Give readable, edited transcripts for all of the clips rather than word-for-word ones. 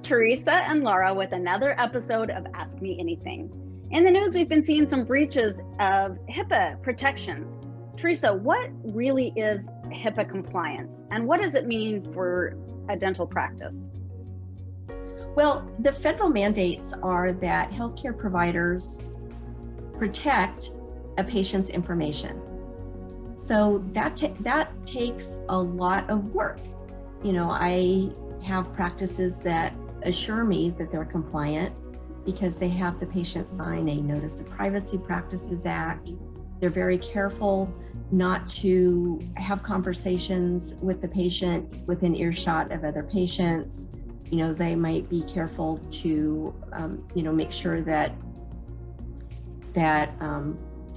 Theresa and Laura with another episode of Ask Me Anything. In the news, we've been seeing some breaches of HIPAA protections. Theresa, what really is HIPAA compliance and what does it mean for a dental practice? Well, the federal mandates are that healthcare providers protect a patient's information. So that takes a lot of work. You know, I have practices that assure me that they're compliant because they have the patient sign a Notice of Privacy Practices Act. They're very careful not to have conversations with the patient within earshot of other patients. You know, they might be careful to, make sure that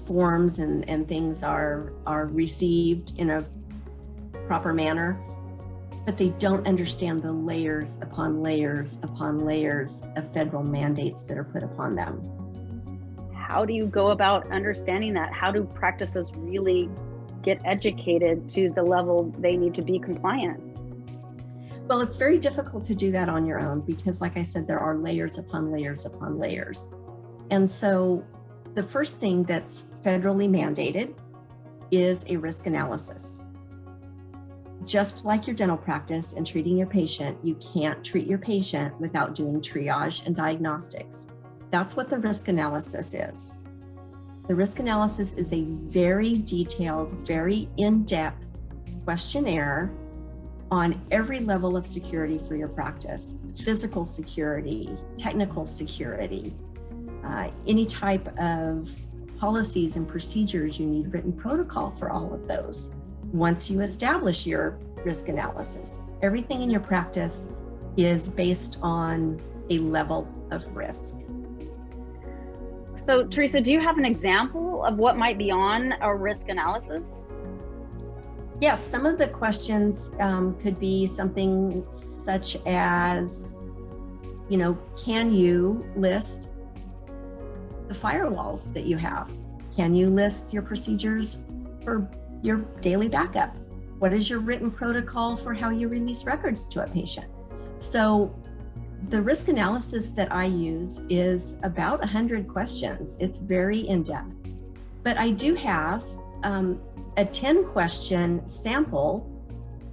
forms and things are received in a proper manner, but they don't understand the layers upon layers upon layers of federal mandates that are put upon them. How do you go about understanding that? How do practices really get educated to the level they need to be compliant? Well, it's very difficult to do that on your own because, like I said, there are layers upon layers upon layers. And so the first thing that's federally mandated is a risk analysis. Just like your dental practice and treating your patient, you can't treat your patient without doing triage and diagnostics. That's what the risk analysis is. The risk analysis is a very detailed, very in-depth questionnaire on every level of security for your practice. It's physical security, technical security, any type of policies and procedures. You need written protocol for all of those. Once you establish your risk analysis, everything in your practice is based on a level of risk. So, Theresa, do you have an example of what might be on a risk analysis? Yes, some of the questions could be something such as, can you list the firewalls that you have? Can you list your procedures for your daily backup? What is your written protocol for how you release records to a patient? So the risk analysis that I use is about 100 questions. It's very in-depth, but I do have a 10 question sample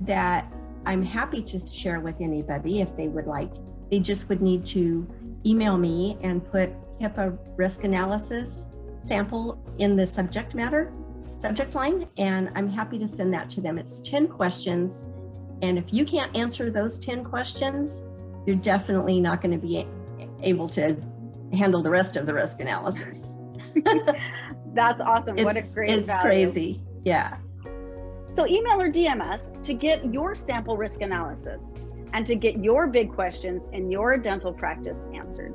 that I'm happy to share with anybody if they would like. They just would need to email me and put HIPAA risk analysis sample in the subject line, and I'm happy to send that to them. It's 10 questions, and if you can't answer those 10 questions, you're definitely not going to be able to handle the rest of the risk analysis. That's awesome. What a great It's value. crazy. Yeah. So email or DM us to get your sample risk analysis and to get your big questions in your dental practice answered.